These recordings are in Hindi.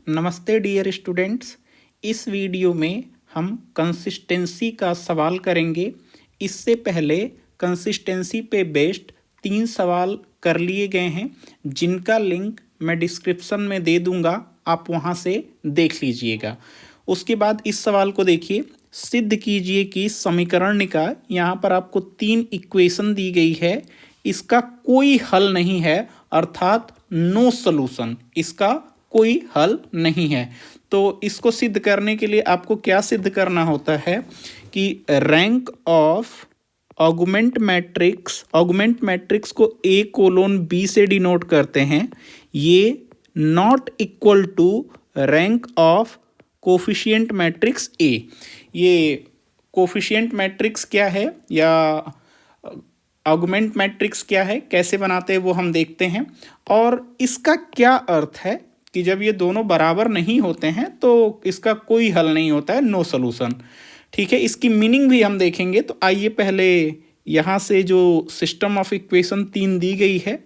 नमस्ते डियर स्टूडेंट्स। इस वीडियो में हम कंसिस्टेंसी का सवाल करेंगे। इससे पहले कंसिस्टेंसी पे बेस्ड 3 सवाल कर लिए गए हैं, जिनका लिंक मैं डिस्क्रिप्शन में दे दूंगा, आप वहां से देख लीजिएगा। उसके बाद इस सवाल को देखिए, सिद्ध कीजिए कि समीकरण निकाय, यहाँ पर आपको 3 इक्वेशन दी गई है, इसका कोई हल नहीं है, अर्थात नो सॉल्यूशन, इसका कोई हल नहीं है। तो इसको सिद्ध करने के लिए आपको क्या सिद्ध करना होता है कि रैंक ऑफ ऑगमेंट मैट्रिक्स को ए कोलोन बी से डिनोट करते हैं, ये not equal to rank of coefficient matrix A. ये कोफिशिएंट मैट्रिक्स क्या है या ऑगमेंट मैट्रिक्स क्या है, कैसे बनाते हैं वो हम देखते हैं। और इसका क्या अर्थ है कि जब ये दोनों बराबर नहीं होते हैं तो इसका कोई हल नहीं होता है, नो सॉल्यूशन। ठीक है, इसकी मीनिंग भी हम देखेंगे। तो आइए पहले यहाँ से जो सिस्टम ऑफ इक्वेशन 3 दी गई है,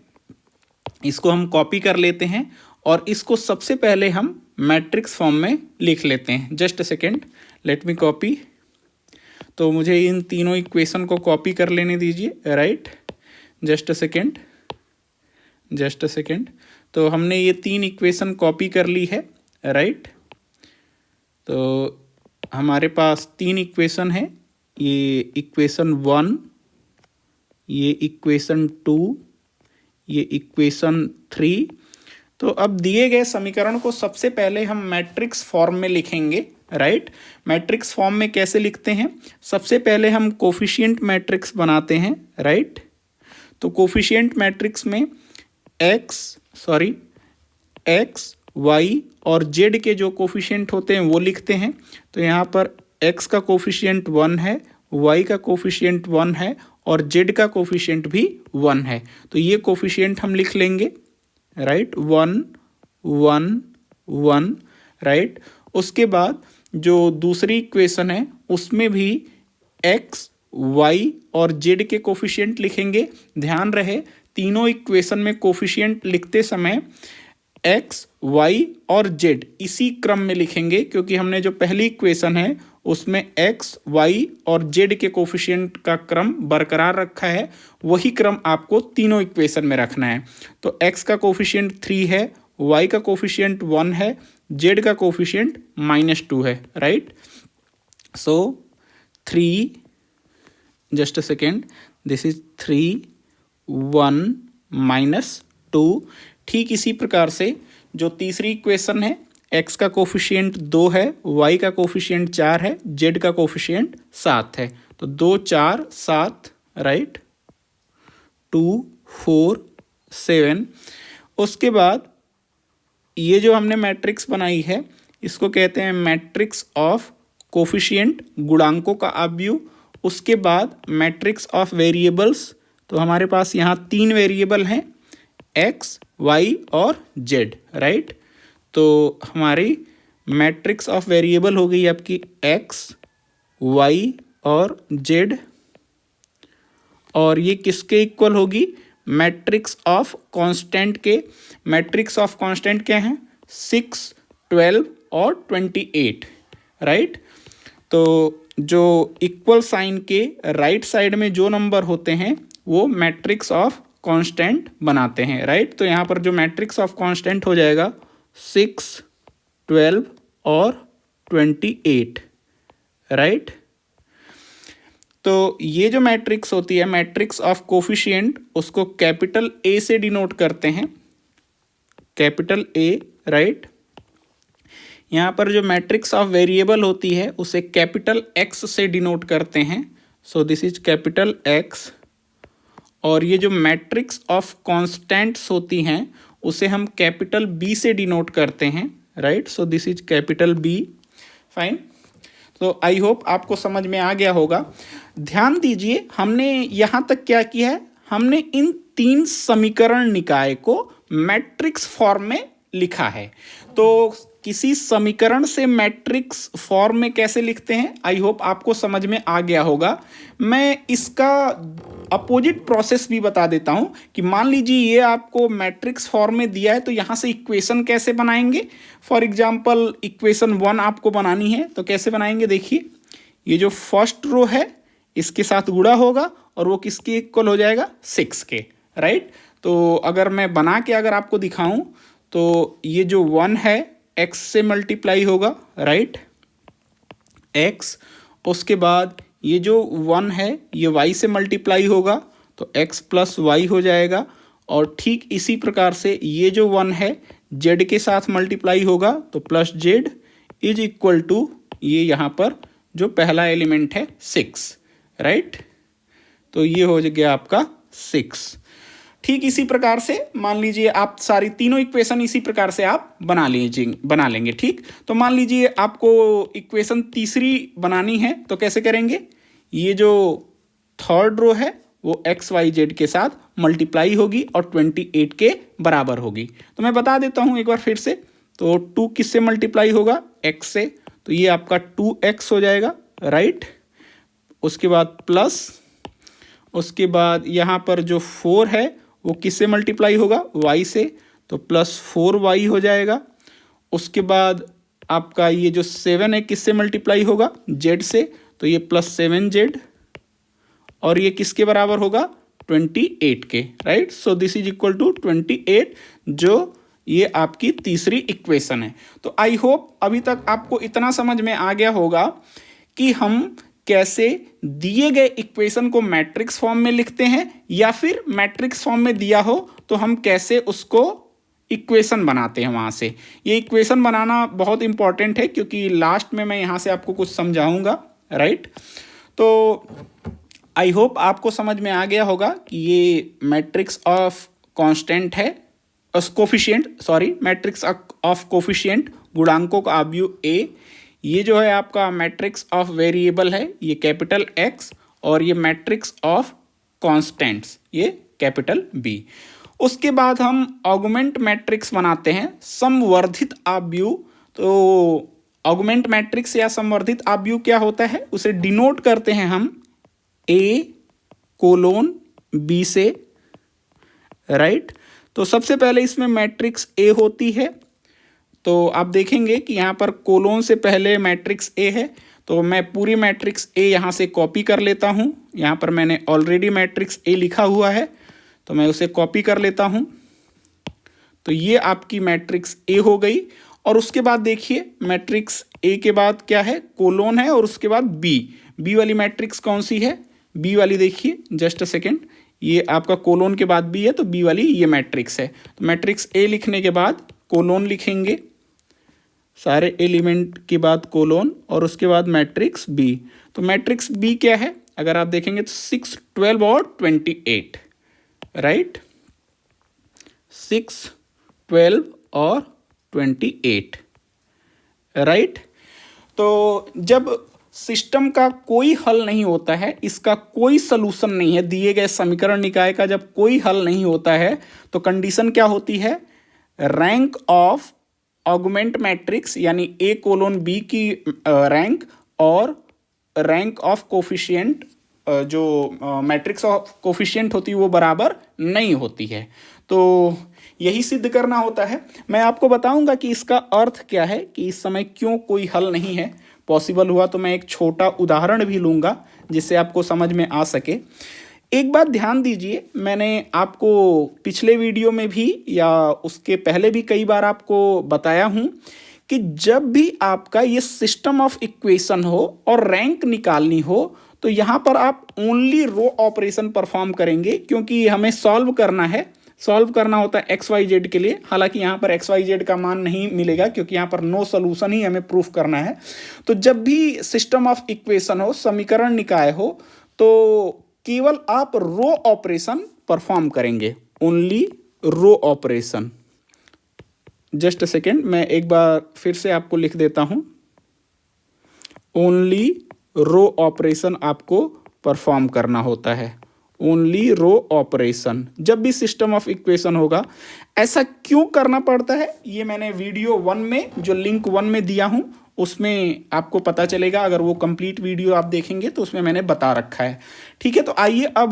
इसको हम कॉपी कर लेते हैं और इसको सबसे पहले हम मैट्रिक्स फॉर्म में लिख लेते हैं। Just a second, let me copy. तो मुझे इन तीनों इक्वेशन को कॉपी कर लेने दीजिए, राइट। Just a second. तो हमने ये 3 इक्वेशन कॉपी कर ली है, राइट। तो हमारे पास 3 इक्वेशन है, ये इक्वेशन 1, ये इक्वेशन 2, ये इक्वेशन 3। तो अब दिए गए समीकरण को सबसे पहले हम मैट्रिक्स फॉर्म में लिखेंगे, राइट। मैट्रिक्स फॉर्म में कैसे लिखते हैं? सबसे पहले हम कोफिशिएंट मैट्रिक्स बनाते हैं, राइट। तो कोफिशिएंट मैट्रिक्स में एक्स, वाई और जेड के जो कोफिशिएंट होते हैं वो लिखते हैं। तो यहाँ पर एक्स का कोफिशिएंट 1 है, वाई का कोफिशिएंट 1 है और जेड का कोफिशिएंट भी 1 है। तो ये कोफिशिएंट हम लिख लेंगे, राइट, 1 1 1, राइट। उसके बाद जो दूसरी इक्वेशन है उसमें भी एक्स, वाई और जेड के कोफिशिएंट लिखेंगे। ध्यान रहे, तीनों इक्वेशन में कोफिशिएंट लिखते समय एक्स, वाई और जेड इसी क्रम में लिखेंगे, क्योंकि हमने जो पहली इक्वेशन है उसमें एक्स, वाई और जेड के कोफिशिएंट का क्रम बरकरार रखा है, वही क्रम आपको तीनों इक्वेशन में रखना है। तो एक्स का कोफिशिएंट 3 है, वाई का कोफिशिएंट 1 है, जेड का कोफिशिएंट -2 है, right. So 3, just a second, this is 3 1 -2। ठीक इसी प्रकार से जो तीसरी इक्वेशन है, एक्स का कोफिशिएंट 2 है, वाई का कोफिशिएंट 4 है, जेड का कोफिशिएंट 7 है। तो 2 4 7, राइट, 2 4 7। उसके बाद ये जो हमने मैट्रिक्स बनाई है इसको कहते हैं मैट्रिक्स ऑफ कोफिशिएंट, गुणांकों का अवयव। उसके बाद मैट्रिक्स ऑफ वेरिएबल्स। तो हमारे पास यहाँ 3 वेरिएबल हैं, एक्स, वाई और जेड, राइट। तो हमारी मैट्रिक्स ऑफ वेरिएबल हो गई आपकी एक्स, वाई और जेड। और ये किसके इक्वल होगी? मैट्रिक्स ऑफ कांस्टेंट के। मैट्रिक्स ऑफ कांस्टेंट क्या है? 6, 12 और 28, राइट। तो जो इक्वल साइन के राइट साइड में जो नंबर होते हैं वो मैट्रिक्स ऑफ कांस्टेंट बनाते हैं, राइट। तो यहाँ पर जो मैट्रिक्स ऑफ कांस्टेंट हो जाएगा 6, 12 और 28, राइट। तो ये जो मैट्रिक्स होती है, मैट्रिक्स ऑफ कोफिशिएंट, उसको कैपिटल ए से डिनोट करते हैं, कैपिटल ए, राइट। यहाँ पर जो मैट्रिक्स ऑफ वेरिएबल होती है उसे कैपिटल एक्स से डिनोट करते हैं। सो दिस इज कैपिटल एक्स। और ये जो मैट्रिक्स ऑफ कॉन्स्टेंट्स होती हैं उसे हम कैपिटल बी से डिनोट करते हैं, right. So this is capital B, fine. तो आई होप आपको समझ में आ गया होगा। ध्यान दीजिए, हमने यहाँ तक क्या किया है, हमने इन 3 समीकरण निकाय को मैट्रिक्स फॉर्म में लिखा है। तो किसी समीकरण से मैट्रिक्स फॉर्म में कैसे लिखते हैं, आई होप आपको समझ में आ गया होगा। मैं इसका अपोजिट प्रोसेस भी बता देता हूं कि मान लीजिए ये आपको मैट्रिक्स फॉर्म में दिया है तो यहां से इक्वेशन कैसे बनाएंगे। फॉर एग्जांपल इक्वेशन 1 आपको बनानी है तो कैसे बनाएंगे, देखिए ये जो फर्स्ट रो है इसके साथ गुणा होगा और वो किसके इक्वल हो जाएगा, 6 के, राइट। तो अगर मैं बना के अगर आपको दिखाऊं तो ये जो 1 है x से मल्टीप्लाई होगा, राइट, x, उसके बाद ये जो 1 है ये y से मल्टीप्लाई होगा तो x प्लस वाई हो जाएगा। और ठीक इसी प्रकार से ये जो 1 है z के साथ मल्टीप्लाई होगा तो plus z is equal to ये यहाँ पर जो पहला एलिमेंट है 6, राइट। तो ये हो गया आपका 6। ठीक इसी प्रकार से मान लीजिए आप सारी तीनों इक्वेशन इसी प्रकार से आप बना लेंगे, ठीक। तो मान लीजिए आपको इक्वेशन तीसरी बनानी है तो कैसे करेंगे, ये जो थर्ड रो है वो एक्स वाई जेड के साथ मल्टीप्लाई होगी और 28 के बराबर होगी। तो मैं बता देता हूँ एक बार फिर से, तो 2 किससे मल्टीप्लाई होगा, x से, तो ये आपका 2x हो जाएगा, राइट। उसके बाद प्लस, उसके बाद यहाँ पर जो 4 है वो किससे मल्टीप्लाई होगा, y से, तो प्लस 4y हो जाएगा। उसके बाद आपका ये जो 7 है किससे मल्टीप्लाई होगा, z से, तो ये प्लस 7z, और ये किसके बराबर होगा, 28 के, right. So this is equal to 28, जो ये आपकी तीसरी इक्वेशन है। तो आई होप अभी तक आपको इतना समझ में आ गया होगा कि हम कैसे दिए गए इक्वेशन को मैट्रिक्स फॉर्म में लिखते हैं, या फिर मैट्रिक्स फॉर्म में दिया हो तो हम कैसे उसको इक्वेशन बनाते हैं वहाँ से। ये इक्वेशन बनाना बहुत इंपॉर्टेंट है क्योंकि लास्ट में मैं यहाँ से आपको कुछ समझाऊंगा, राइट। तो आई होप आपको समझ में आ गया होगा कि ये मैट्रिक्स ऑफ कांस्टेंट है, मैट्रिक्स ऑफ कोफिशिएंट, गुणांकों का अवयव A। ये जो है आपका मैट्रिक्स ऑफ वेरिएबल है, ये कैपिटल X, और ये मैट्रिक्स ऑफ कांस्टेंट्स, ये कैपिटल B। उसके बाद हम ऑगमेंट मैट्रिक्स बनाते हैं, समवर्धित अवयव। तो ऑगमेंट मैट्रिक्स या समवर्धित अवयव क्या होता है, उसे डिनोट करते हैं हम A:B से, राइट। तो सबसे पहले इसमें मैट्रिक्स A होती है, तो आप देखेंगे कि यहाँ पर कोलोन से पहले मैट्रिक्स A है, तो मैं पूरी मैट्रिक्स A यहाँ से कॉपी कर लेता हूँ। यहाँ पर मैंने ऑलरेडी मैट्रिक्स A लिखा हुआ है तो मैं उसे कॉपी कर लेता हूँ। तो ये आपकी मैट्रिक्स A हो गई। और उसके बाद देखिए मैट्रिक्स A के बाद क्या है, कोलोन है, और उसके बाद B वाली मैट्रिक्स कौन सी है, B वाली देखिए, जस्ट अ सेकेंड, ये आपका कोलोन के बाद B है तो B वाली ये मैट्रिक्स है। तो मैट्रिक्स A लिखने के बाद कोलोन लिखेंगे, सारे एलिमेंट के बाद कोलोन, और उसके बाद मैट्रिक्स B। तो मैट्रिक्स B क्या है, अगर आप देखेंगे तो 6, 12 और 28, राइट, 6, 12 और 28, राइट। तो जब सिस्टम का कोई हल नहीं होता है, इसका कोई सलूशन नहीं है, दिए गए समीकरण निकाय का जब कोई हल नहीं होता है तो कंडीशन क्या होती है, रैंक ऑफ ऑगमेंट मैट्रिक्स यानी A:B की रैंक और रैंक ऑफ कोफिशिएंट जो मैट्रिक्स ऑफ कोफिशिएंट होती है वो बराबर नहीं होती है। तो यही सिद्ध करना होता है। मैं आपको बताऊंगा कि इसका अर्थ क्या है, कि इस समय क्यों कोई हल नहीं है। पॉसिबल हुआ तो मैं एक छोटा उदाहरण भी लूंगा जिससे आपको समझ में आ सके। एक बात ध्यान दीजिए, मैंने आपको पिछले वीडियो में भी या उसके पहले भी कई बार आपको बताया हूं कि जब भी आपका ये सिस्टम ऑफ इक्वेशन हो और रैंक निकालनी हो तो यहाँ पर आप ओनली रो ऑपरेशन परफॉर्म करेंगे, क्योंकि हमें सॉल्व करना होता है एक्स वाई जेड के लिए। हालांकि यहाँ पर एक्स वाई जेड का मान नहीं मिलेगा क्योंकि यहाँ पर नो सोल्यूशन ही हमें प्रूफ करना है। तो जब भी सिस्टम ऑफ इक्वेशन हो, समीकरण निकाय हो, तो केवल आप रो ऑपरेशन परफॉर्म करेंगे, only row operation. Just a second, मैं एक बार फिर से आपको लिख देता हूं, ओनली रो ऑपरेशन आपको परफॉर्म करना होता है, ओनली रो ऑपरेशन। जब भी सिस्टम ऑफ इक्वेशन होगा, ऐसा क्यों करना पड़ता है ये मैंने वीडियो 1 में, जो लिंक 1 में दिया हूँ, उसमें आपको पता चलेगा। अगर वो कंप्लीट वीडियो आप देखेंगे तो उसमें मैंने बता रखा है। ठीक है, तो आइए अब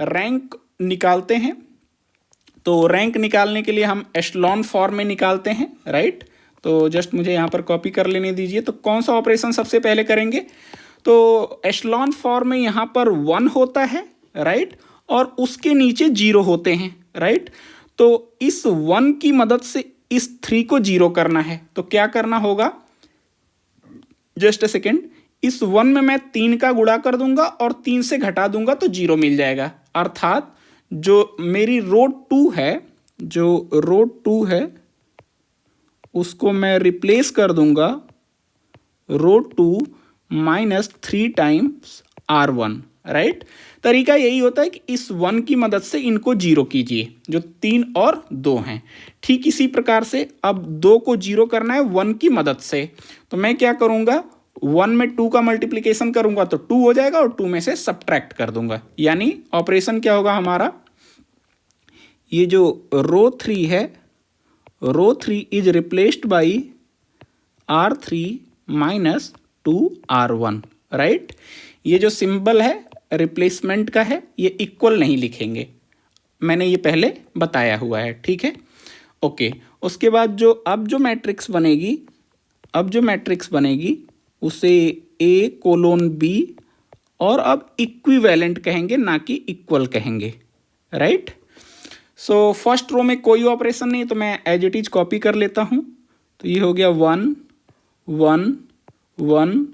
रैंक निकालते हैं। तो रैंक निकालने के लिए हम एशलॉन फॉर्म में निकालते हैं, राइट। तो जस्ट मुझे यहाँ पर कॉपी कर लेने दीजिए। तो कौन सा ऑपरेशन सबसे पहले करेंगे? तो एशलॉन फॉर्म में यहाँ पर 1 होता है, राइट, और उसके नीचे 0 होते हैं, राइट। तो इस 1 की मदद से इस 3 को 0 करना है। तो क्या करना होगा? जस्ट अ सेकेंड, इस 1 में मैं 3 का गुणा कर दूंगा और 3 से घटा दूंगा तो 0 मिल जाएगा। अर्थात जो मेरी रो 2 है, जो रो 2 है उसको मैं रिप्लेस कर दूंगा रो 2 माइनस 3 टाइम्स R1, राइट। तरीका यही होता है कि इस 1 की मदद से इनको 0 कीजिए, जो 3 और 2 हैं। ठीक इसी प्रकार से अब 2 को 0 करना है 1 की मदद से। तो मैं क्या करूंगा, 1 में 2 का मल्टीप्लिकेशन करूंगा तो 2 हो जाएगा और 2 में से सब्ट्रैक्ट कर दूंगा। यानी ऑपरेशन क्या होगा हमारा, ये जो रो 3 है, रो 3 is replaced by R3 minus 2R1, right. ये जो सिंबल है रिप्लेसमेंट का है, ये इक्वल नहीं लिखेंगे, मैंने ये पहले बताया हुआ है, ठीक है, ओके। उसके बाद अब जो मैट्रिक्स बनेगी उसे A कोलोन B, और अब इक्विवेलेंट कहेंगे ना कि इक्वल कहेंगे, राइट। सो फर्स्ट रो में कोई ऑपरेशन नहीं, तो मैं एज इट इज कॉपी कर लेता हूं। तो ये हो गया 1 1 1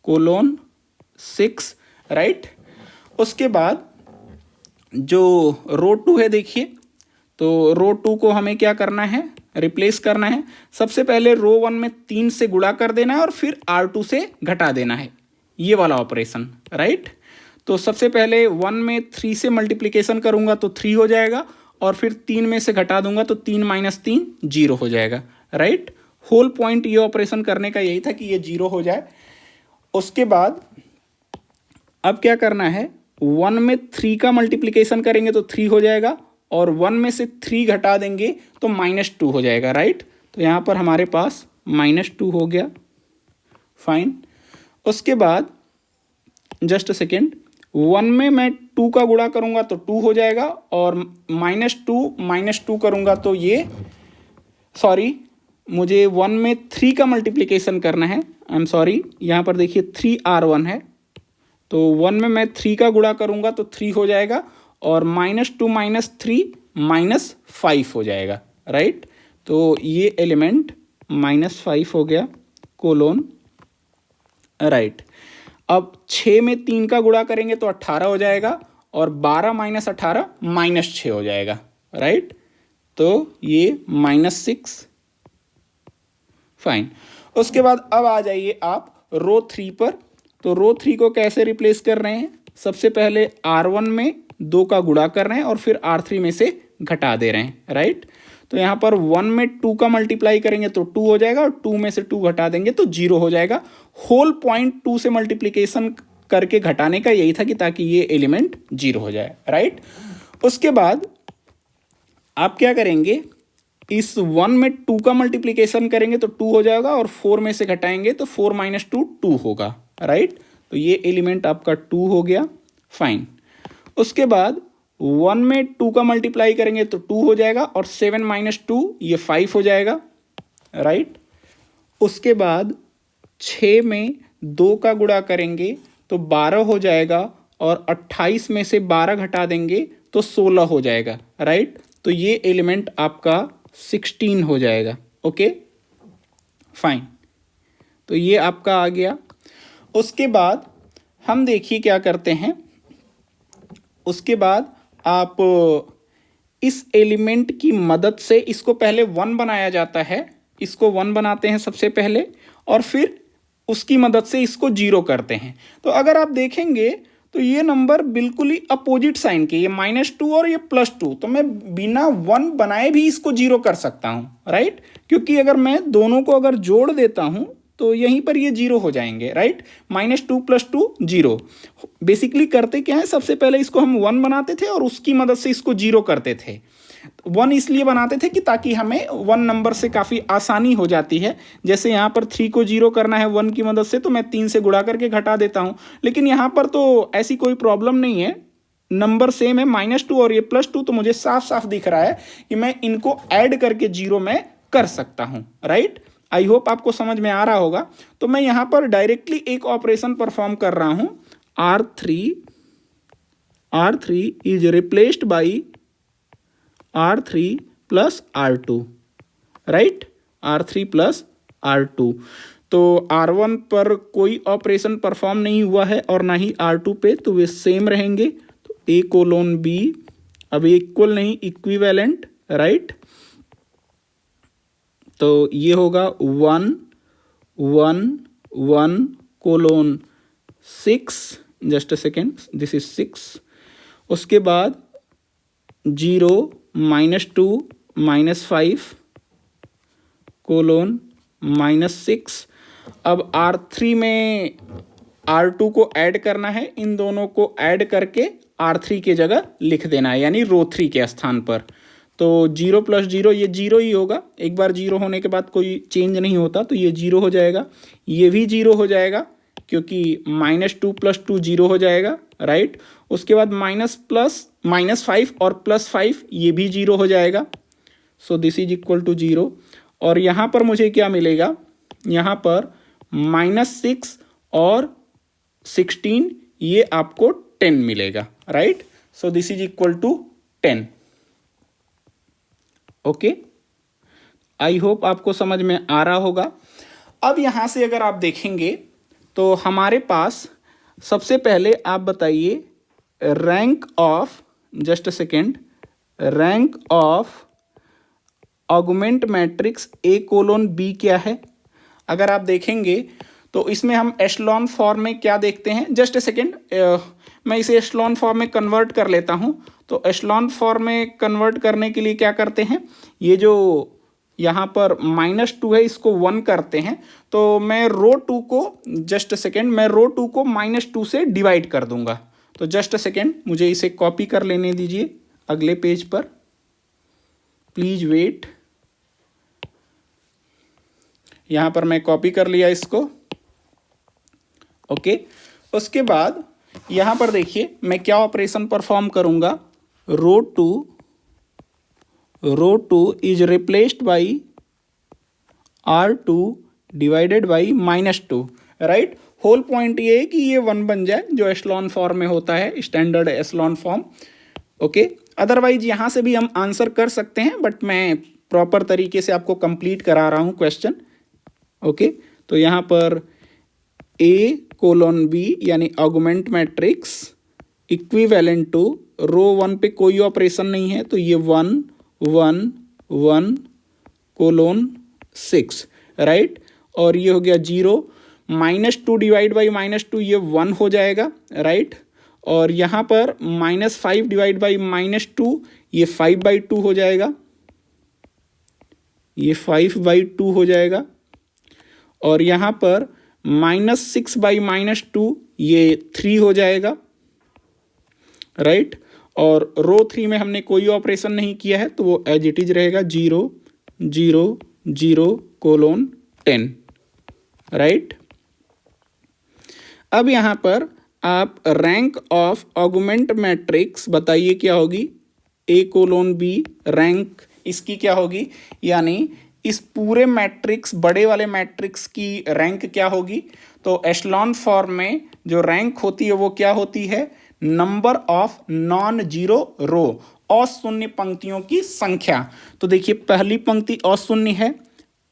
कोलोन 6, राइट। उसके बाद जो रो 2 है, देखिए, तो रो 2 को हमें क्या करना है, रिप्लेस करना है। सबसे पहले रो 1 में 3 से गुणा कर देना है और फिर R2 से घटा देना है, ये वाला ऑपरेशन, राइट। तो सबसे पहले 1 में 3 से मल्टीप्लिकेशन करूंगा तो 3 हो जाएगा, और फिर 3 में से घटा दूंगा तो 3 माइनस 3 0 हो जाएगा, राइट। होल पॉइंट ये ऑपरेशन करने का यही था कि ये 0 हो जाए। उसके बाद अब क्या करना है, 1 में 3 का मल्टीप्लिकेशन करेंगे तो 3 हो जाएगा, और 1 में से 3 घटा देंगे तो -2 हो जाएगा, राइट। तो यहाँ पर हमारे पास -2 हो गया, फाइन। उसके बाद जस्ट अ सेकेंड, 1 में मैं 2 का गुणा करूंगा तो 2 हो जाएगा, और -2 करूंगा तो ये, सॉरी, मुझे 1 में 3 का मल्टीप्लिकेशन करना है, आई एम सॉरी, यहाँ पर देखिए 3R1 है, तो 1 में मैं 3 का गुणा करूंगा तो 3 हो जाएगा, और -2 माइनस 3 -5 हो जाएगा, राइट। तो ये एलिमेंट -5 हो गया कोलोन, राइट। अब 6 में 3 का गुणा करेंगे तो 18 हो जाएगा, और 12 माइनस 18 -6 हो जाएगा, राइट। तो ये -6, फाइन। उसके बाद अब आ जाइए आप रो 3 पर। तो रो 3 को कैसे रिप्लेस कर रहे हैं, सबसे पहले R1 में 2 का गुणा कर रहे हैं और फिर R3 में से घटा दे रहे हैं, राइट। तो यहाँ पर 1 में 2 का मल्टीप्लाई करेंगे तो 2 हो जाएगा, और 2 में से 2 घटा देंगे तो 0 हो जाएगा। होल पॉइंट 2 से मल्टीप्लिकेशन करके घटाने का यही था कि ताकि ये एलिमेंट 0 हो जाए, राइट। उसके बाद आप क्या करेंगे, इस 1 में 2 का मल्टीप्लिकेशन करेंगे तो 2 हो जाएगा, और 4 में से घटाएंगे तो 4 माइनस 2 2 होगा, राइट। तो ये एलिमेंट आपका 2 हो गया, फाइन। उसके बाद 1 में 2 का मल्टीप्लाई करेंगे तो 2 हो जाएगा, और 7 माइनस 2 ये 5 हो जाएगा, राइट। उसके बाद 6 में 2 का गुणा करेंगे तो 12 हो जाएगा, और 28 में से 12 घटा देंगे तो 16 हो जाएगा, राइट। तो ये एलिमेंट आपका 16 हो जाएगा, ओके, फाइन। तो ये आपका आ गया। उसके बाद हम देखिए क्या करते हैं, उसके बाद आप इस एलिमेंट की मदद से इसको पहले 1 बनाया जाता है, इसको 1 बनाते हैं सबसे पहले, और फिर उसकी मदद से इसको 0 करते हैं। तो अगर आप देखेंगे तो ये नंबर बिल्कुल ही अपोजिट साइन के, ये -2 और ये +2, तो मैं बिना 1 बनाए भी इसको 0 कर सकता हूँ, राइट। क्योंकि अगर मैं दोनों को अगर जोड़ देता हूँ तो यहीं पर ये 0 हो जाएंगे, राइट। -2 + 2 0। बेसिकली करते क्या है, सबसे पहले इसको हम 1 बनाते थे और उसकी मदद से इसको 0 करते थे। 1 इसलिए बनाते थे कि ताकि हमें 1 नंबर से काफ़ी आसानी हो जाती है। जैसे यहाँ पर 3 को 0 करना है 1 की मदद से, तो मैं 3 से गुणा करके घटा देता हूँ। लेकिन यहाँ पर तो ऐसी कोई प्रॉब्लम नहीं है, नंबर सेम है -2 और ये +2, तो मुझे साफ साफ दिख रहा है कि मैं इनको ऐड करके 0 में कर सकता हूँ, राइट। आई होप आपको समझ में आ रहा होगा। तो मैं यहाँ पर डायरेक्टली एक ऑपरेशन परफॉर्म कर रहा हूँ, R3 is replaced by R3 + R2, right, R3 + R2। तो R1 पर कोई ऑपरेशन परफॉर्म नहीं हुआ है और ना ही R2 पे, तो वे सेम रहेंगे। तो A:B, अब इक्वल नहीं, इक्विवेलेंट, राइट। तो ये होगा 1 1 1 6, just a second, this is 6। उसके बाद 0 -2 -5 -6। अब R3 में R2 को ऐड करना है, इन दोनों को ऐड करके R3 के जगह लिख देना है, यानी रो 3 के स्थान पर। तो 0 + 0 ये 0 ही होगा, एक बार 0 होने के बाद कोई चेंज नहीं होता, तो ये 0 हो जाएगा। ये भी 0 हो जाएगा क्योंकि -2 + 2 0 हो जाएगा, राइट। उसके बाद -5 और +5 ये भी 0 हो जाएगा। So this is equal to 0। और यहाँ पर मुझे क्या मिलेगा, यहाँ पर -6 और 16, ये आपको 10 मिलेगा, right. So this is equal to 10। Okay, I hope आपको समझ में आ रहा होगा। अब यहाँ से अगर आप देखेंगे तो हमारे पास सबसे पहले आप बताइए rank of, just a second, rank of augment matrix A:B क्या है। अगर आप देखेंगे तो इसमें हम एशलॉन फॉर्म में क्या देखते हैं, जस्ट अ सेकेंड, मैं इसे एशलॉन फॉर्म में कन्वर्ट कर लेता हूं। तो एशलॉन फॉर्म में कन्वर्ट करने के लिए क्या करते हैं, ये जो यहाँ पर -2 है इसको 1 करते हैं। तो मैं रो 2 को, जस्ट अ सेकेंड, मैं रो 2 को -2 से डिवाइड कर दूंगा। तो जस्ट अ सेकेंड, मुझे इसे कॉपी कर लेने दीजिए अगले पेज पर, प्लीज वेट। यहाँ पर मैं कॉपी कर लिया इसको, ओके। उसके बाद यहाँ पर देखिए मैं क्या ऑपरेशन परफॉर्म करूँगा, row 2 is replaced by R2 divided by -2, right. Whole point ये है कि ये 1 बन जाए, जो एशलॉन फॉर्म में होता है, standard echelon form, okay. Otherwise यहाँ से भी हम आंसर कर सकते हैं, बट मैं प्रॉपर तरीके से आपको कंप्लीट करा रहा हूँ क्वेश्चन, ओके। तो यहाँ पर A:B यानी ऑगमेंट मैट्रिक्स इक्विवेलेंट टू रो 1 पे कोई ऑपरेशन नहीं है, तो ये 1 1 1 6, राइट। और ये हो गया 0, -2 डिवाइड बाई -2 ये 1 हो जाएगा, राइट। और यहाँ पर -5 डिवाइड बाई -2 ये 5/2 हो जाएगा, ये 5/2 हो जाएगा। और यहाँ पर -6/-2 ये 3 हो जाएगा, राइट। और रो 3 में हमने कोई ऑपरेशन नहीं किया है, तो वो एज इट इज रहेगा 0 0 0 10, राइट। अब यहाँ पर आप रैंक ऑफ ऑगमेंट मैट्रिक्स बताइए क्या होगी, A:B रैंक इसकी क्या होगी, यानी इस पूरे मैट्रिक्स, बड़े वाले मैट्रिक्स की रैंक क्या होगी। तो एशलॉन फॉर्म में जो रैंक होती है वो क्या होती है, नंबर ऑफ नॉन जीरो रो, अशून्य पंक्तियों की संख्या। तो देखिए पहली पंक्ति अशून्य है,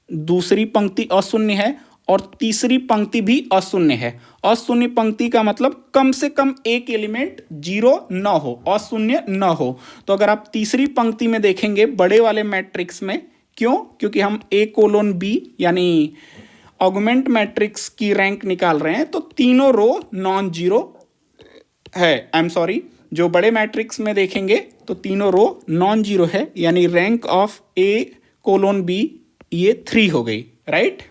दूसरी पंक्ति अशून्य है और तीसरी पंक्ति भी अशून्य है। अशून्य पंक्ति का मतलब कम से कम एक एलिमेंट 0 न हो, अशून्य न हो। तो अगर आप तीसरी पंक्ति में देखेंगे बड़े वाले मैट्रिक्स में, क्यों, क्योंकि हम A:B यानी ऑगमेंट मैट्रिक्स की रैंक निकाल रहे हैं, तो तीनों रो नॉन जीरो है। आई एम सॉरी, जो बड़े मैट्रिक्स में देखेंगे तो तीनों रो नॉन जीरो है, यानी रैंक ऑफ A:B ये 3 हो गई, राइट।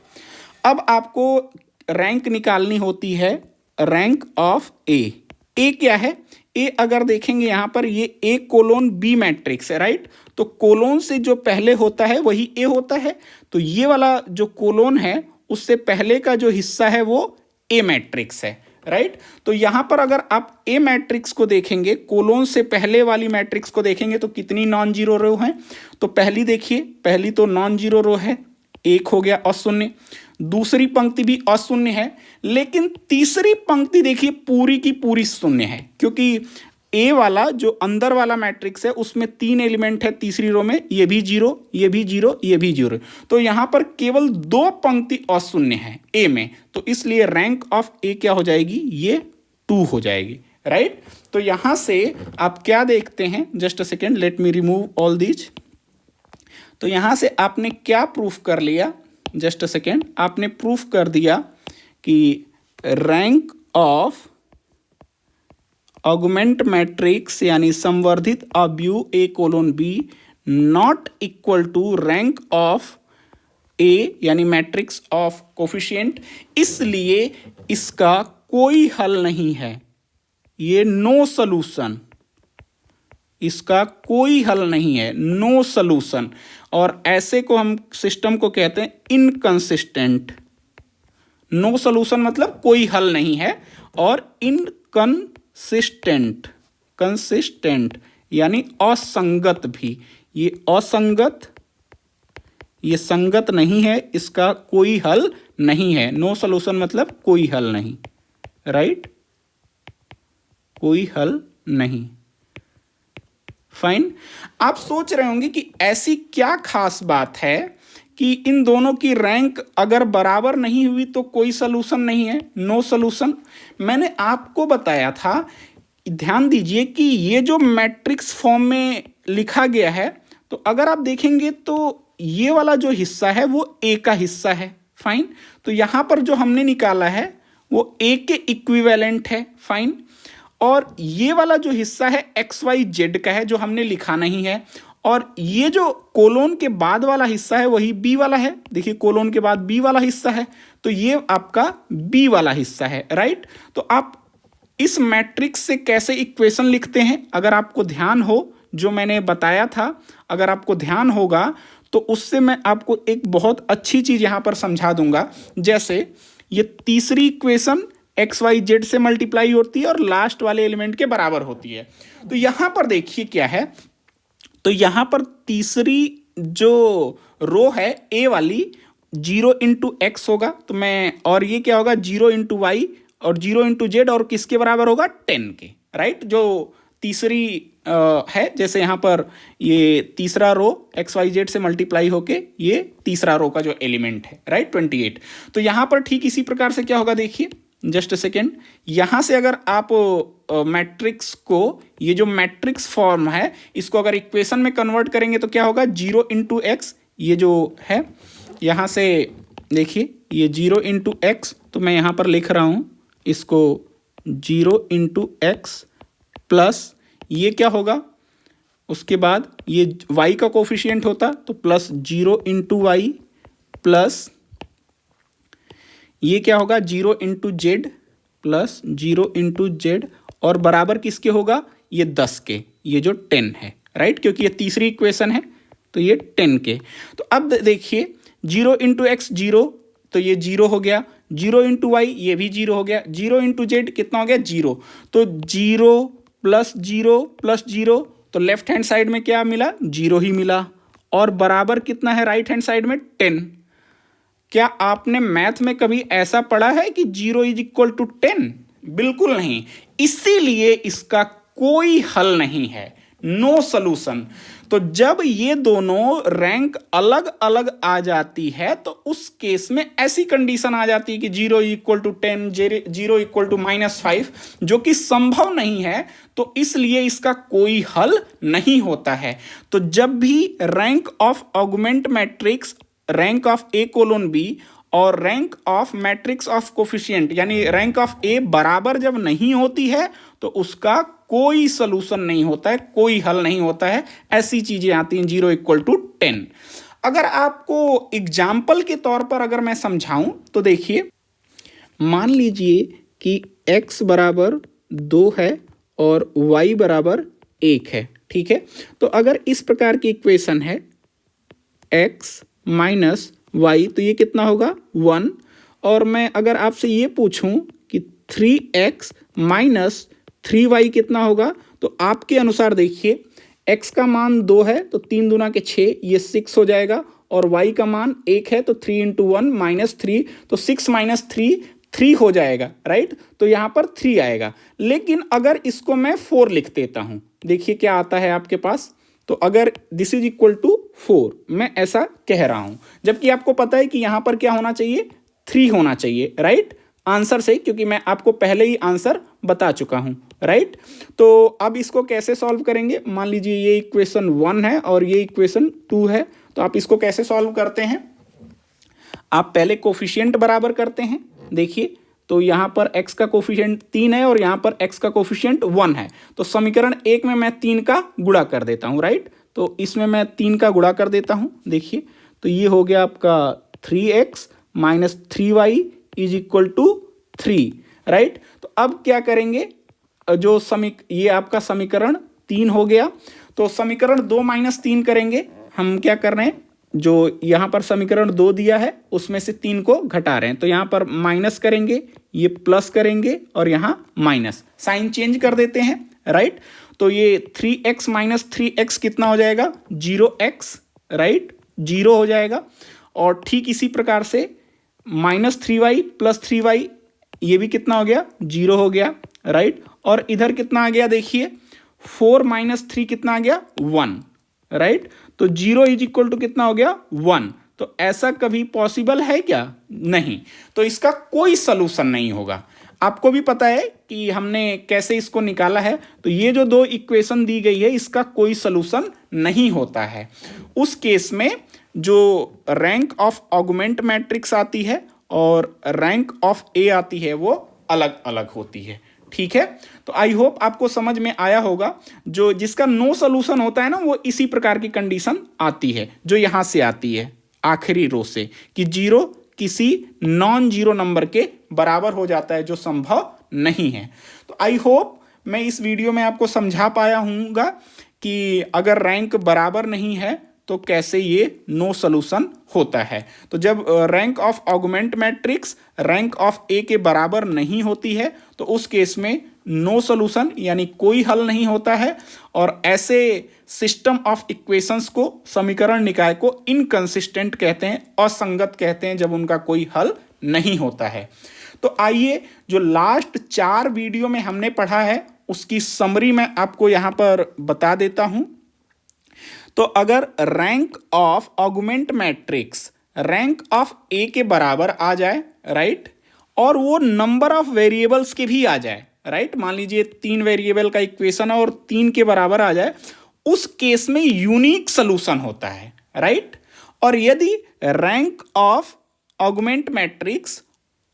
अब आपको रैंक निकालनी होती है रैंक ऑफ ए क्या है? ए अगर देखेंगे यहाँ पर ये ए कोलोन बी मैट्रिक्स है, राइट? तो कोलोन से जो पहले होता है वही ए होता है, तो ये वाला जो कोलोन है उससे पहले का जो हिस्सा है वो ए मैट्रिक्स है, राइट? तो यहां पर अगर आप ए मैट्रिक्स को देखेंगे, कोलोन से पहले वाली मैट्रिक्स को देखेंगे तो कितनी नॉन जीरो रो हैं? तो पहली देखिए, पहली तो नॉन जीरो रो है, एक हो गया अशून्य, दूसरी पंक्ति भी अशून्य है, लेकिन तीसरी पंक्ति देखिए पूरी की पूरी शून्य है, क्योंकि ए वाला जो अंदर वाला मैट्रिक्स है उसमें 3 एलिमेंट है तीसरी रो में, ये भी जीरो, ये भी जीरो, ये भी जीरो, तो यहां पर केवल 2 पंक्ति अशून्य है ए में, तो इसलिए रैंक ऑफ ए क्या हो जाएगी? ये 2 हो जाएगी, राइट? तो यहां से आप क्या देखते हैं, just a second, let me remove all these. तो यहां से आपने क्या प्रूफ कर लिया? जस्ट अ सेकेंड, आपने प्रूफ कर दिया कि रैंक ऑफ ऑगमेंट मैट्रिक्स यानी संवर्धित अवयु A colon B not equal to rank of A यानी मैट्रिक्स ऑफ कोफिशिएंट, इसलिए इसका कोई हल नहीं है, ये नो सॉल्यूशन, इसका कोई हल नहीं है, नो सॉल्यूशन। और ऐसे को हम सिस्टम को कहते हैं इनकंसिस्टेंट। नो सॉल्यूशन मतलब कोई हल नहीं है, और इनकंसिस्टेंट, कंसिस्टेंट यानी असंगत भी, ये असंगत, ये संगत नहीं है, इसका कोई हल नहीं है। नो सॉल्यूशन मतलब कोई हल नहीं, राइट? कोई हल नहीं। फाइन। आप सोच रहे होंगे कि ऐसी क्या खास बात है कि इन दोनों की रैंक अगर बराबर नहीं हुई तो कोई सलूशन नहीं है, नो सलूशन। मैंने आपको बताया था, ध्यान दीजिए कि ये जो मैट्रिक्स फॉर्म में लिखा गया है, तो अगर आप देखेंगे तो ये वाला जो हिस्सा है वो ए का हिस्सा है। फाइन। तो यहां पर जो हमने निकाला है वो ए के इक्विवेलेंट है। फाइन। और ये वाला जो हिस्सा है एक्स वाई जेड का है, जो हमने लिखा नहीं है। और ये जो कोलोन के बाद वाला हिस्सा है वही बी वाला है। देखिए कोलोन के बाद बी वाला हिस्सा है, तो ये आपका बी वाला हिस्सा है, राइट? तो आप इस मैट्रिक्स से कैसे इक्वेशन लिखते हैं, अगर आपको ध्यान हो, जो मैंने बताया था, अगर आपको ध्यान होगा तो उससे मैं आपको एक बहुत अच्छी चीज यहां पर समझा दूंगा। जैसे ये तीसरी इक्वेशन एक्स वाई जेड से मल्टीप्लाई होती है और लास्ट वाले एलिमेंट के बराबर होती है। तो यहां पर देखिए क्या है, तो यहां पर तीसरी जो रो है ए वाली 0 इंटू एक्स होगा, तो मैं, और ये क्या होगा 0 इंटू वाई और 0 इंटू जेड, और किसके बराबर होगा 10 के, राइट? जो तीसरी है, जैसे यहां पर ये तीसरा रो एक्स वाई जेड से मल्टीप्लाई होके ये तीसरा रो का जो एलिमेंट है, राइट, 28। तो यहां पर ठीक इसी प्रकार से क्या होगा, देखिए जस्ट अ सेकेंड, यहां से अगर आप मैट्रिक्स को, ये जो मैट्रिक्स फॉर्म है इसको अगर इक्वेशन में कन्वर्ट करेंगे तो क्या होगा 0 इंटू एक्स, ये जो है यहां से देखिए ये 0 इंटू एक्स, तो मैं यहां पर लिख रहा हूं इसको 0 इंटू एक्स प्लस ये क्या होगा, उसके बाद ये y का कोफिशिएंट होता तो प्लस 0 इंटू वाई प्लस ये क्या होगा 0 into Z plus 0 into Z, और बराबर किसके होगा, ये 10 के, ये जो 10 है, राइट? क्योंकि ये तीसरी इक्वेशन है तो ये 10 के। तो अब देखिए 0 इंटू एक्स 0, तो ये 0 हो गया, 0 इंटू वाई ये भी 0 हो गया, 0 इंटू जेड कितना हो गया 0, तो 0 प्लस 0 प्लस 0, तो लेफ्ट हैंड साइड में क्या मिला 0 ही मिला, और बराबर कितना है राइट हैंड साइड में 10। क्या आपने मैथ में कभी ऐसा पढ़ा है कि 0 इज इक्वल टू 10? बिल्कुल नहीं, इसीलिए इसका कोई हल नहीं है, नो सॉल्यूशन। तो जब ये दोनों रैंक अलग अलग आ जाती है तो उस केस में ऐसी कंडीशन आ जाती है कि 0 इक्वल टू 10, 0 इक्वल टू -5, जो कि संभव नहीं है, तो इसलिए इसका कोई हल नहीं होता है। तो जब भी rank of augment matrix, rank of A colon B और rank of matrix of coefficient यानी रैंक ऑफ ए बराबर जब नहीं होती है तो उसका कोई सलूशन नहीं होता है, कोई हल नहीं होता है, ऐसी चीजें आती हैं 0 इक्वल टू 10। अगर आपको एग्जाम्पल के तौर पर अगर मैं समझाऊं तो देखिए, मान लीजिए कि x बराबर 2 है और y बराबर 1 है, ठीक है। तो अगर इस प्रकार की इक्वेशन है x माइनस वाई, तो ये कितना होगा 1। और मैं अगर आपसे ये पूछूं कि 3x माइनस 3y कितना होगा, तो आपके अनुसार देखिए x का मान 2 है तो 3 दूना के 6, ये 6 हो जाएगा, और y का मान 1 है तो 3 इंटू 1 माइनस 3, तो 6 माइनस 3 3 हो जाएगा, राइट। तो यहाँ पर 3 आएगा। लेकिन अगर इसको मैं 4 लिख देता हूँ, देखिए क्या आता है आपके पास। तो अगर दिस इज इक्वल टू 4, मैं ऐसा कह रहा हूँ, जबकि आपको पता है कि यहाँ पर क्या होना चाहिए, 3 होना चाहिए, राइट, आंसर से, क्योंकि मैं आपको पहले ही आंसर बता चुका हूँ, राइट। तो अब इसको कैसे सॉल्व करेंगे, मान लीजिए ये इक्वेशन 1 है और ये इक्वेशन 2 है, तो आप इसको कैसे सॉल्व करते हैं, आप पहले कोफिशिएंट बराबर करते हैं। देखिए, तो यहाँ पर x का कोफिशिएंट 3 है और यहाँ पर x का कोफिशिएंट 1 है, तो समीकरण 1 में मैं 3 का गुणा कर देता हूँ, राइट। तो इसमें मैं 3 का गुणा कर देता हूँ, देखिए, तो ये हो गया आपका 3x minus 3y is equal to 3, right. तो अब क्या करेंगे, जो ये आपका समीकरण 3 हो गया, तो समीकरण 2 माइनस 3 करेंगे। हम क्या कर रहे हैं, जो यहाँ पर समीकरण 2 दिया है उसमें से 3 को घटा रहे हैं, तो यहाँ पर माइनस करेंगे, ये प्लस करेंगे और यहाँ माइनस, साइन चेंज कर देते हैं, राइट। तो ये 3x माइनस 3x कितना हो जाएगा, 0x, राइट, 0 हो जाएगा। और ठीक इसी प्रकार से माइनस 3y प्लस 3y, ये भी कितना हो गया, 0 हो गया, राइट। और इधर कितना आ गया, देखिए 4 माइनस 3 कितना आ गया, 1, राइट। तो 0 इज इक्वल टू कितना हो गया, 1। तो ऐसा कभी पॉसिबल है क्या, नहीं। तो इसका कोई सलूशन नहीं होगा। आपको भी पता है कि हमने कैसे इसको निकाला है, तो ये जो दो इक्वेशन दी गई है इसका कोई सलूशन नहीं होता है। उस केस में जो रैंक ऑफ ऑगमेंट मैट्रिक्स आती है और रैंक ऑफ ए आती है वो अलग अलग होती है, ठीक है। तो आई होप आपको समझ में आया होगा। जो जिसका नो सॉल्यूशन होता है ना, वो इसी प्रकार की कंडीशन आती है जो यहां से आती है आखिरी रो से, कि 0 किसी नॉन जीरो नंबर के बराबर हो जाता है, जो संभव नहीं है। तो आई होप मैं इस वीडियो में आपको समझा पाया हूँगा कि अगर रैंक बराबर नहीं है तो कैसे ये नो सॉल्यूशन होता है। तो जब rank of augment matrix rank of A के बराबर नहीं होती है तो उस केस में नो सॉल्यूशन यानी कोई हल नहीं होता है, और ऐसे सिस्टम ऑफ इक्वेशंस को, समीकरण निकाय को इनकंसिस्टेंट कहते हैं, असंगत कहते हैं, जब उनका कोई हल नहीं होता है। तो आइए, जो लास्ट 4 वीडियो में हमने पढ़ा है उसकी समरी मैं आपको यहाँ पर बता देता हूँ। तो अगर rank of augment matrix rank of A के बराबर आ जाए, राइट, और वो नंबर ऑफ वेरिएबल्स के भी आ जाए, राइट, मान लीजिए 3 वेरिएबल का इक्वेशन है और 3 के बराबर आ जाए, उस केस में यूनिक सॉल्यूशन होता है, राइट। और यदि रैंक ऑफ ऑगमेंट मैट्रिक्स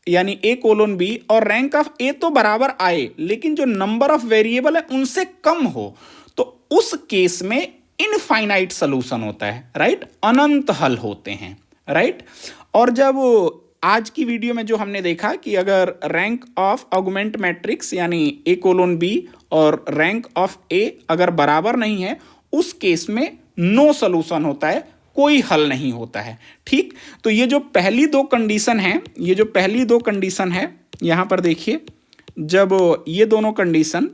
यानी ए कोलोन बी और रैंक ऑफ ए तो बराबर आए लेकिन जो नंबर ऑफ वेरिएबल है उनसे कम हो, तो उस केस में इनफाइनाइट सॉल्यूशन होता है, राइट, अनंत हल होते हैं, राइट। और जब आज की वीडियो में जो हमने देखा कि अगर रैंक ऑफ ऑगमेंट मैट्रिक्स यानी ए कोलोन बी और रैंक ऑफ ए अगर बराबर नहीं है, उस केस में नो सॉल्यूशन होता है, कोई हल नहीं होता है, ठीक। तो ये जो पहली दो कंडीशन है, यहां पर देखिए, जब ये दोनों कंडीशन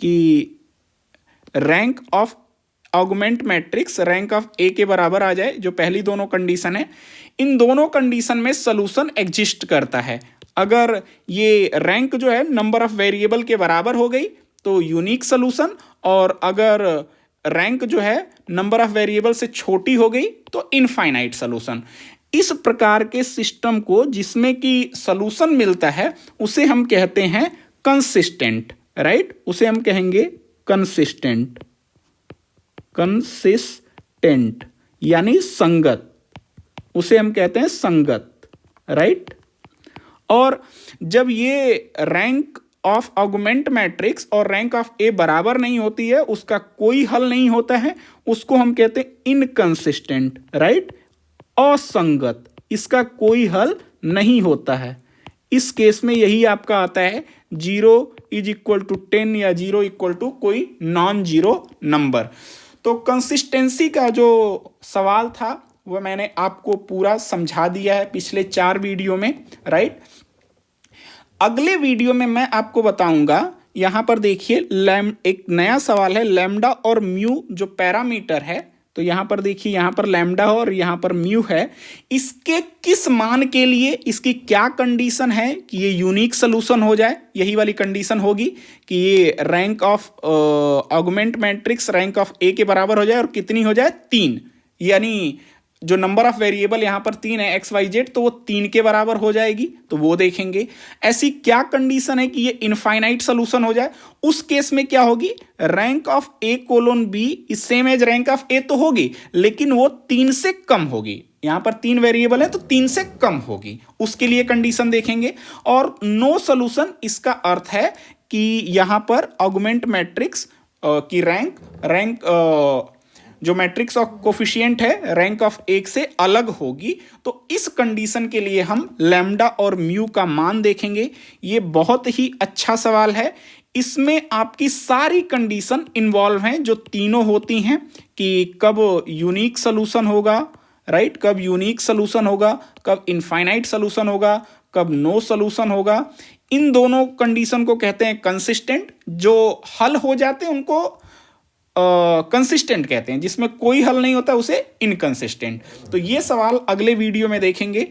कि rank of augment matrix rank of A के बराबर आ जाए, जो पहली दोनों कंडीशन है, इन दोनों कंडीशन में सॉल्यूशन एग्जिस्ट करता है। अगर ये रैंक जो है नंबर ऑफ वेरिएबल के बराबर हो गई तो यूनिक सॉल्यूशन, और अगर रैंक जो है नंबर ऑफ वेरिएबल से छोटी हो गई तो इनफाइनाइट सॉल्यूशन। इस प्रकार के सिस्टम को जिसमें कि सॉल्यूशन मिलता है उसे हम कहते हैं कंसिस्टेंट, राइट, उसे हम कहेंगे कंसिस्टेंट यानी संगत, उसे हम कहते हैं संगत, राइट। और जब ये रैंक ऑफ ऑगमेंट मैट्रिक्स और रैंक ऑफ ए बराबर नहीं होती है, उसका कोई हल नहीं होता है, उसको हम कहते हैं इनकंसिस्टेंट, राइट, असंगत, इसका कोई हल नहीं होता है। इस केस में यही आपका आता है 0 इज इक्वल टू 10 या 0 इक्वल टू कोई नॉन जीरो नंबर। तो कंसिस्टेंसी का जो सवाल था वो मैंने आपको पूरा समझा दिया है पिछले 4 वीडियो में, राइट। अगले वीडियो में मैं आपको बताऊंगा, यहां पर देखिए एक नया सवाल है, लैम्डा और म्यू जो पैरामीटर है। तो यहां पर देखिए, यहां पर लैम्डा और यहां पर म्यू है, इसके किस मान के लिए इसकी क्या कंडीशन है कि ये यूनिक सोल्यूशन हो जाए। यही वाली कंडीशन होगी कि ये rank of augment matrix rank of A के बराबर हो जाए और कितनी हो जाए 3, यानी जो नंबर ऑफ वेरिएबल यहां पर 3 है एक्स वाई जेड, तो वो 3 के बराबर हो जाएगी, तो वो देखेंगे। ऐसी क्या कंडीशन है कि ये इनफाइनाइट सोल्यूशन हो जाए। उस केस में क्या होगी, rank of A colon B is same as rank of A तो होगी, लेकिन वो 3 से कम होगी। यहां पर 3 वेरिएबल है तो 3 से कम होगी, उसके लिए कंडीशन देखेंगे। और नो सोल्यूशन, इसका अर्थ है कि यहां पर ऑगमेंट मैट्रिक्स की रैंक जो मैट्रिक्स ऑफ कोफिशिएंट है रैंक ऑफ 1 से अलग होगी। तो इस कंडीशन के लिए हम लैम्डा और म्यू का मान देखेंगे। ये बहुत ही अच्छा सवाल है, इसमें आपकी सारी कंडीशन इन्वॉल्व हैं जो तीनों होती हैं कि कब यूनिक सोल्यूशन होगा, राइट, कब यूनिक सोल्यूशन होगा, कब इनफाइनाइट सोल्यूशन होगा, कब नो सोल्यूशन होगा। इन दोनों कंडीशन को कहते हैं कंसिस्टेंट, जो हल हो जाते हैं उनको कंसिस्टेंट कहते हैं, जिसमें कोई हल नहीं होता उसे इनकंसिस्टेंट। तो ये सवाल अगले वीडियो में देखेंगे।